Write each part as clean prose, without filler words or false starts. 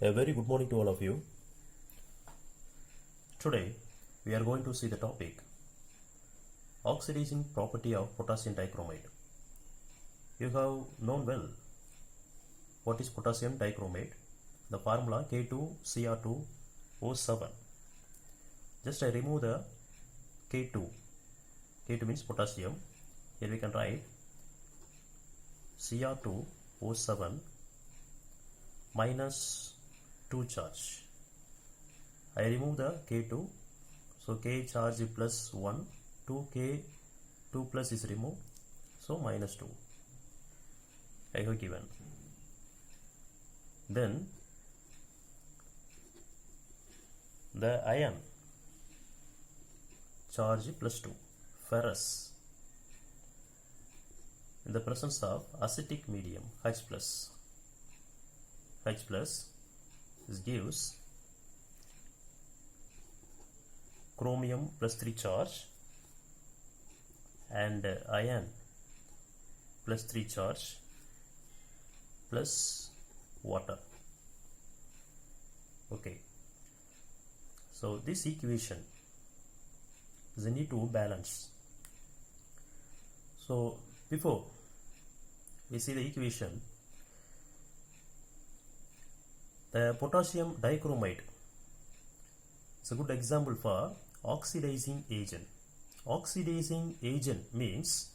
A very good morning to all of you. Today we are going to see the topic oxidizing property of potassium dichromate. You have known well what is potassium dichromate. The formula K2Cr2O7. Just I remove the K2. K2 means potassium. Here we can write Cr2O7 minus 2 charge. I remove the K2, so K charge plus 1, 2K 2 plus is removed, so minus 2 I have given. Then the ion charge plus 2, ferrous, in the presence of acidic medium H plus. H plus this gives chromium plus 3 charge and iron plus 3 charge plus water. Okay, so this equation is a need to balance. So before we see the equation, the potassium dichromate is a good example for oxidizing agent. Oxidizing agent means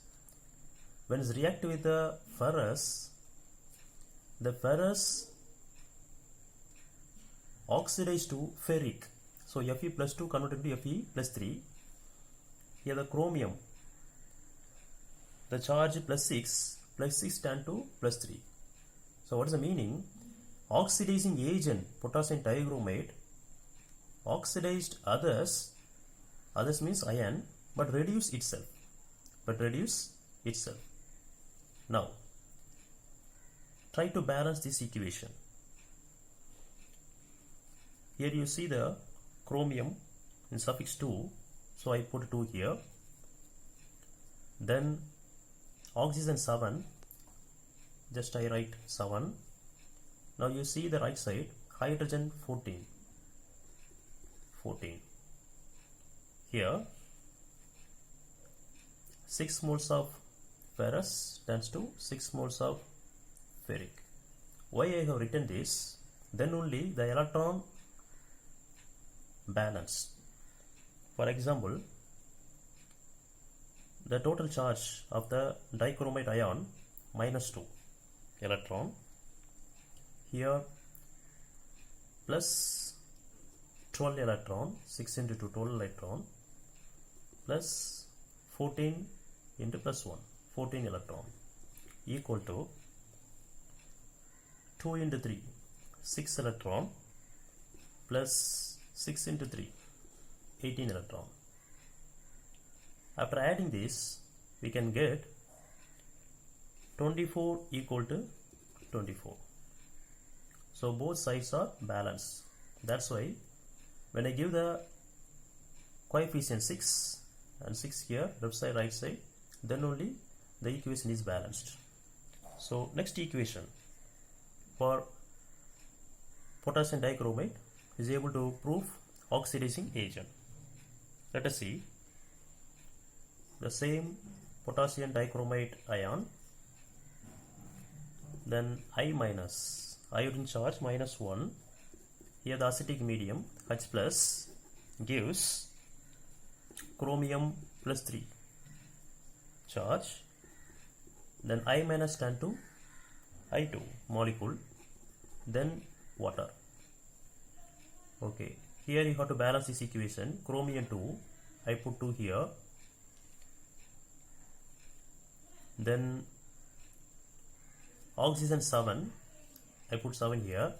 when it's react with the ferrous oxidized to ferric. So Fe plus 2 converted to Fe plus 3. Here the chromium, the charge plus 6 turned to plus 3. So what is the meaning? Oxidizing agent potassium dichromate oxidized others means iron, but reduce itself. Now try to balance this equation. Here you see the chromium in suffix 2, so I put 2 here. Then oxygen 7, just I write 7. Now you see the right side, hydrogen 14. Here 6 moles of ferrous turns to 6 moles of ferric. Why I have written this? Then only the electron balance. For example, the total charge of the dichromate ion minus 2 electron. Here plus 12 electron, 6 into 2, 12 electron, plus 14 into plus 1, 14 electron, equal to 2 into 3, 6 electron, plus 6 into 3, 18 electron. After adding this, we can get 24 equal to 24. So both sides are balanced. That's why when I give the coefficient 6 and 6 here, left side, right side, then only the equation is balanced. So next equation for potassium dichromate is able to prove oxidizing agent. Let us see the same potassium dichromate ion, then I minus, iodine charge minus 1. Here the acidic medium H plus gives chromium plus 3 charge, then I minus turn to I2 molecule, then water. Okay, here you have to balance this equation. Chromium 2, I put 2 here, then oxygen 7, I put 7 here,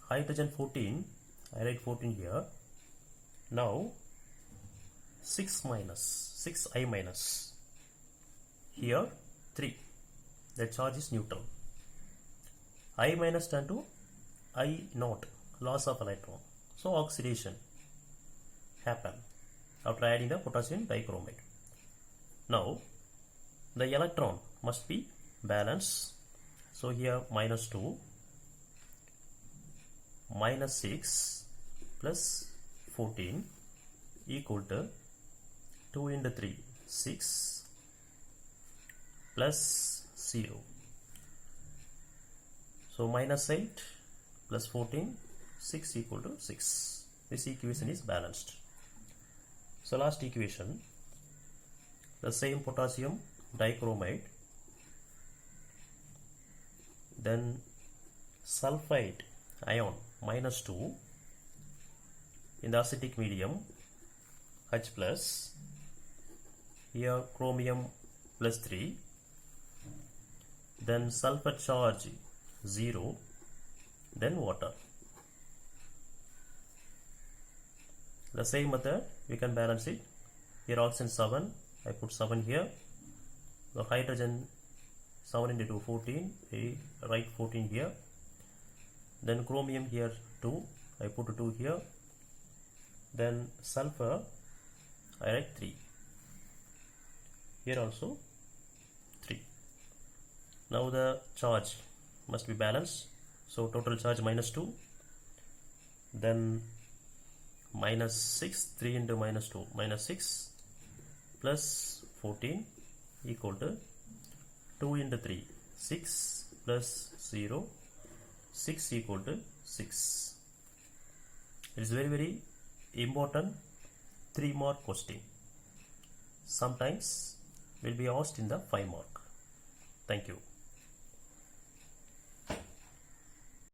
hydrogen 14, I write 14 here. Now 6 I minus, here 3, the charge is neutral. I minus turn to I naught, loss of electron. So oxidation happen after adding the potassium dichromate. Now the electron must be balanced. So here minus 2, minus 6 plus 14 equal to 2 into 3, 6 plus 0. So minus 8 plus 14, 6 equal to 6. This equation is balanced. So last equation, the same potassium dichromate, then sulfide ion minus 2 in the acidic medium, H plus, here chromium plus 3, then sulfur charge 0, then water. The same method we can balance it. Here oxygen 7, I put 7 here. The hydrogen 7 into 2, 14, I write 14 here. Then chromium here 2, I put 2 here. Then sulfur I write 3. Here also 3. Now the charge must be balanced. So total charge minus 2. Then minus 6, 3 into minus 2, minus 6 plus 14 equal to 2 into 3, 6 plus 0, 6 equal to 6. It is very important 3-mark question. Sometimes will be asked in the 5 mark. Thank you.